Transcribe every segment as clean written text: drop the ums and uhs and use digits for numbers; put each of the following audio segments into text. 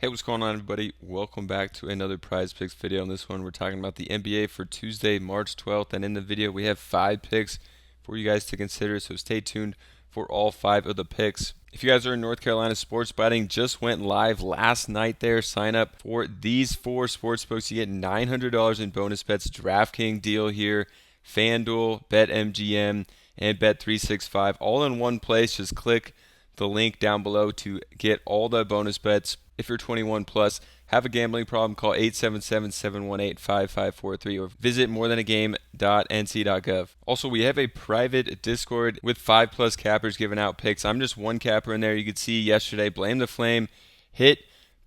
Hey, what's going on, everybody? Welcome back to another Prize Picks video. In this one, we're talking about the NBA for Tuesday, March 12th. And in the video, we have 5 picks for you guys to consider. So stay tuned for all 5 of the picks. If you guys are in North Carolina, sports betting just went live last night there. Sign up for these 4 sports books. You get $900 in bonus bets. DraftKings deal here. FanDuel, BetMGM, and Bet365 all in one place. Just click the link down below to get all the bonus bets. If you're 21 plus, have a gambling problem, call 877-718-5543 or visit morethanagame.nc.gov. Also, we have a private Discord with 5 plus cappers giving out picks. I'm just one capper in there. You could see yesterday, Blame the Flame hit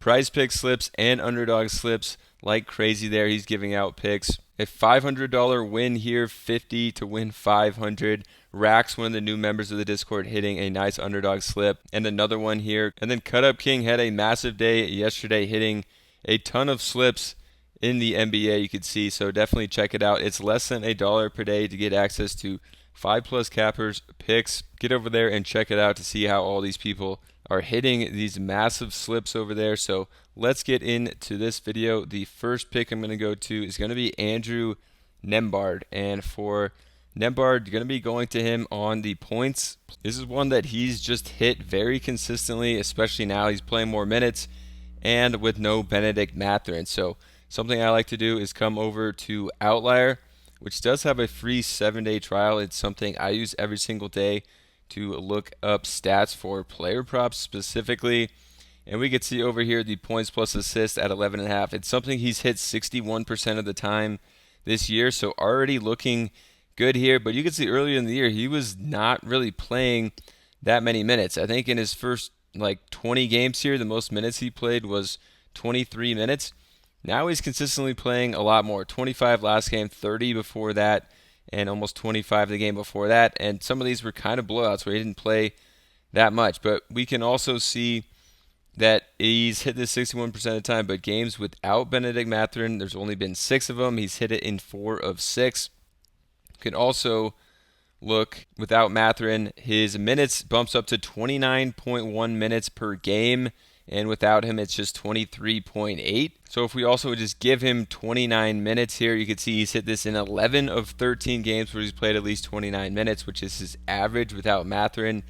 Prizepicks slips and underdog slips like crazy there. He's giving out picks. A $500 win here, 50 to win 500. Rax, one of the new members of the Discord, hitting a nice underdog slip, and another one here. And then Cut Up King had a massive day yesterday, hitting a ton of slips in the NBA, you could see. So definitely check it out. It's less than $1 per day to get access to 5 plus cappers picks. Get over there and check it out to see how all these people are hitting these massive slips over there. So let's get into this video. The first pick I'm going to go to is going to be Andrewnard, and for Nembhard, you're going to be going to him on the points. This is one that he's just hit very consistently, especially now he's playing more minutes and with no Bennedict Mathurin. So something I like to do is come over to Outlier, which does have a free 7-day trial. It's something I use every single day to look up stats for player props specifically. And we can see over here the points plus assists at 11.5. It's something he's hit 61% of the time this year, so already looking good here. But you can see earlier in the year he was not really playing that many minutes. I think in his first 20 games here, the most minutes he played was 23 minutes. Now he's consistently playing a lot more. 25 last game, 30 before that, and almost 25 the game before that. And some of these were kind of blowouts where he didn't play that much. But we can also see that he's hit this 61% of the time, but games without Bennedict Mathurin, there's only been 6 of them. He's hit it in 4 of 6. You can also look without Mathurin, his minutes bumps up to 29.1 minutes per game, and without him, it's just 23.8. So if we also just give him 29 minutes here, you can see he's hit this in 11 of 13 games where he's played at least 29 minutes, which is his average without Mathurin,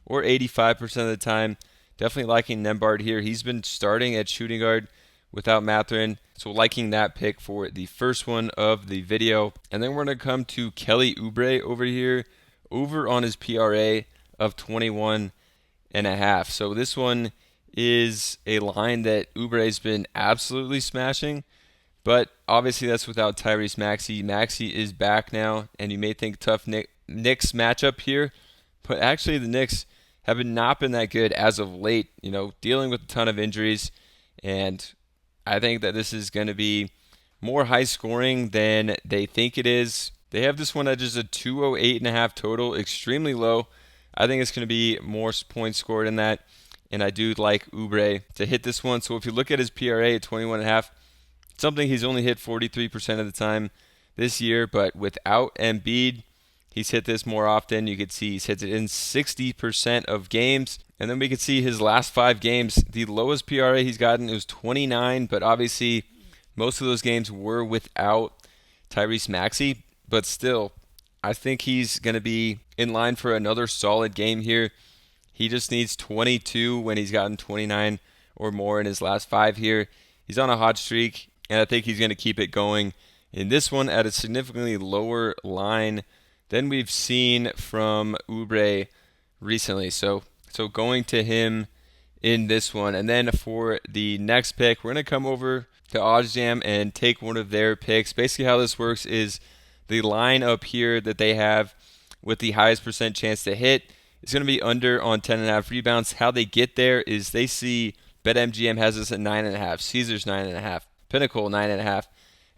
or 85% of the time. Definitely liking Nembhard here. He's been starting at shooting guard without Mathurin, so liking that pick for the first one of the video. And then we're going to come to Kelly Oubre over here, over on his PRA of 21.5. So this one is a line that Oubre's been absolutely smashing, but obviously that's without Tyrese Maxey. Maxey is back now, and you may think tough Knicks matchup here, but actually the Knicks have not been that good as of late, dealing with a ton of injuries, and I think that this is going to be more high scoring than they think it is. They have this one at just a 208.5 total, extremely low. I think it's going to be more points scored in that, and I do like Oubre to hit this one. So if you look at his PRA at 21.5, something he's only hit 43% of the time this year, but without Embiid, he's hit this more often. You could see he's hit it in 60% of games. And then we could see his last 5 games, the lowest PRA he's gotten was 29, but obviously most of those games were without Tyrese Maxey. But still, I think he's going to be in line for another solid game here. He just needs 22 when he's gotten 29 or more in his last 5 here. He's on a hot streak, and I think he's going to keep it going in this one at a significantly lower line than we've seen from Oubre recently. So going to him in this one. And then for the next pick, we're going to come over to OddsJam and take one of their picks. Basically how this works is the line up here that they have with the highest percent chance to hit is going to be under on 10.5 rebounds. How they get there is they see BetMGM has this at 9.5, Caesars 9.5, Pinnacle 9.5,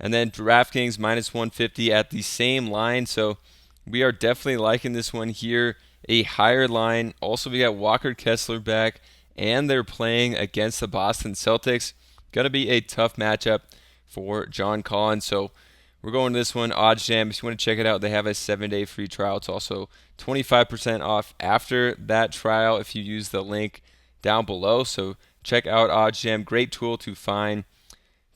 and then DraftKings minus 150 at the same line. So we are definitely liking this one here, a higher line. Also, we got Walker Kessler back, and they're playing against the Boston Celtics. Going to be a tough matchup for John Collins. So we're going to this one, OddsJam. If you want to check it out, they have a 7-day free trial. It's also 25% off after that trial if you use the link down below. So check out OddsJam. Great tool to find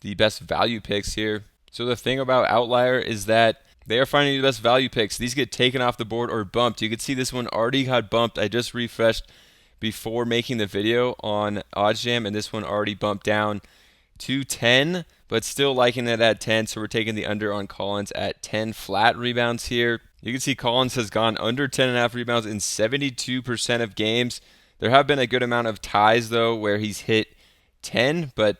the best value picks here. So the thing about Outlier is that they are finding the best value picks. These get taken off the board or bumped. You can see this one already got bumped. I just refreshed before making the video on OddsJam, and this one already bumped down to 10, but still liking it at 10. So we're taking the under on Collins at 10 flat rebounds here. You can see Collins has gone under 10.5 rebounds in 72% of games. There have been a good amount of ties, though, where he's hit 10, but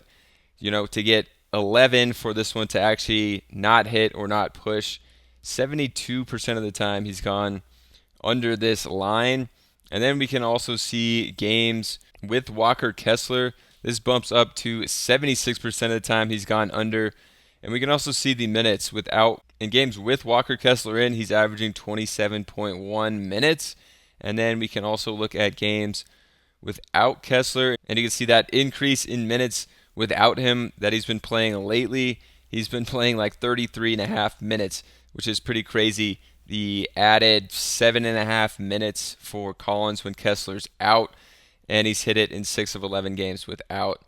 to get 11 for this one to actually not hit or not push, 72% of the time he's gone under this line. And then we can also see games with Walker Kessler. This bumps up to 76% of the time he's gone under. And we can also see the minutes in games with Walker Kessler in, he's averaging 27.1 minutes. And then we can also look at games without Kessler, and you can see that increase in minutes without him that he's been playing lately. He's been playing like 33.5 minutes, which is pretty crazy. The added 7.5 minutes for Collins when Kessler's out, and he's hit it in 6 of 11 games without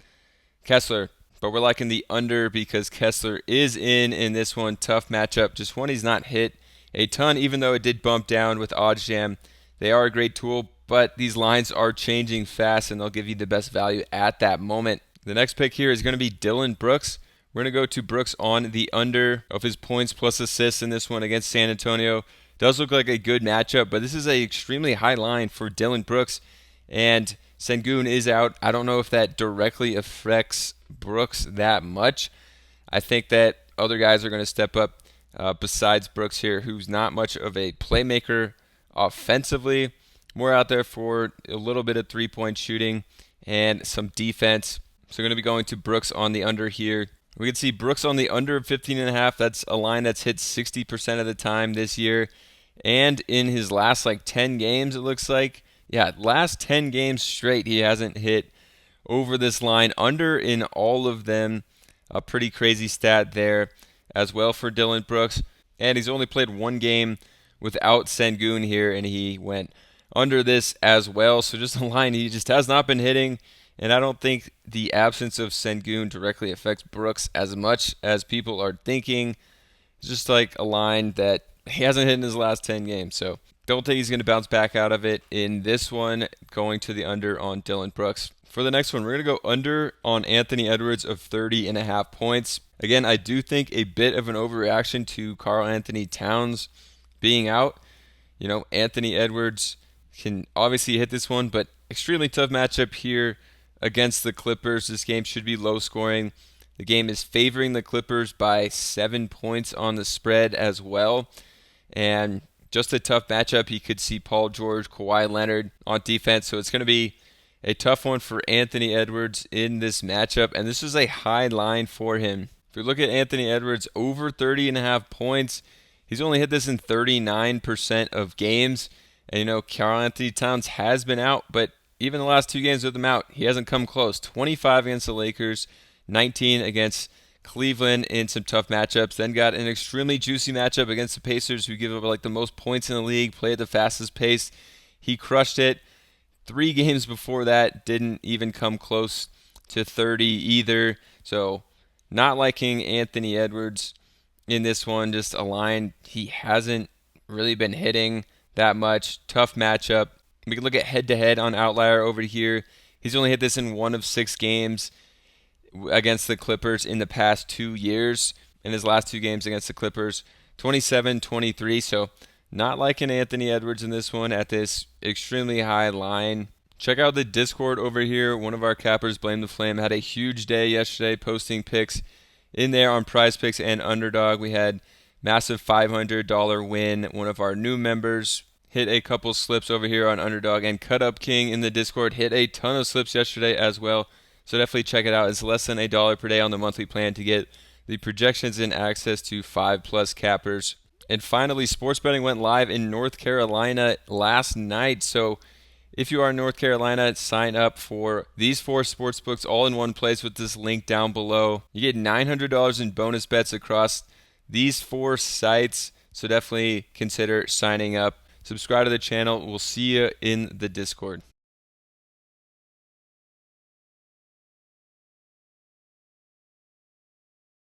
Kessler. But we're liking the under because Kessler is in this one. Tough matchup. Just one he's not hit a ton, even though it did bump down with OddsJam. They are a great tool, but these lines are changing fast, and they'll give you the best value at that moment. The next pick here is going to be Dillon Brooks. We're going to go to Brooks on the under of his points plus assists in this one against San Antonio. Does look like a good matchup, but this is an extremely high line for Dillon Brooks, and Sengun is out. I don't know if that directly affects Brooks that much. I think that other guys are going to step up besides Brooks here, who's not much of a playmaker offensively. More out there for a little bit of three-point shooting and some defense. So we're going to be going to Brooks on the under here. We can see Brooks on the under of 15.5. That's a line that's hit 60% of the time this year. And in his last 10 games, it looks like. Yeah, last 10 games straight, he hasn't hit over this line. Under in all of them. A pretty crazy stat there as well for Dillon Brooks. And he's only played one game without Sengun here, and he went under this as well. So just a line he just has not been hitting. And I don't think the absence of Sengun directly affects Brooks as much as people are thinking. It's just like a line that he hasn't hit in his last 10 games. So don't think he's going to bounce back out of it in this one, going to the under on Dillon Brooks. For the next one, we're going to go under on Anthony Edwards of 30.5 points. Again, I do think a bit of an overreaction to Karl Anthony Towns being out. Anthony Edwards can obviously hit this one, but extremely tough matchup here against the Clippers. This game should be low scoring. The game is favoring the Clippers by 7 points on the spread as well. And just a tough matchup. You could see Paul George, Kawhi Leonard on defense. So it's going to be a tough one for Anthony Edwards in this matchup. And this is a high line for him. If we look at Anthony Edwards, over 30.5 points, he's only hit this in 39% of games. And Karl Anthony Towns has been out, but even the last 2 games with him out, he hasn't come close. 25 against the Lakers, 19 against Cleveland in some tough matchups. Then got an extremely juicy matchup against the Pacers, who give up the most points in the league, play at the fastest pace. He crushed it. 3 games before that, didn't even come close to 30 either. So not liking Anthony Edwards in this one. Just a line he hasn't really been hitting that much. Tough matchup. We can look at head-to-head on Outlier over here. He's only hit this in 1 of 6 games against the Clippers in the past 2 years. In his last 2 games against the Clippers, 27-23. So not liking Anthony Edwards in this one at this extremely high line. Check out the Discord over here. One of our cappers, Blame the Flame, had a huge day yesterday posting picks in there on Prizepicks and Underdog. We had massive $500 win. One of our new members hit a couple slips over here on Underdog, and Cut Up King in the Discord hit a ton of slips yesterday as well. So definitely check it out. It's less than $1 per day on the monthly plan to get the projections and access to 5+ cappers. And finally, sports betting went live in North Carolina last night. So if you are in North Carolina, sign up for these 4 sports books all in one place with this link down below. You get $900 in bonus bets across these 4 sites. So definitely consider signing up. Subscribe to the channel. We'll see you in the Discord.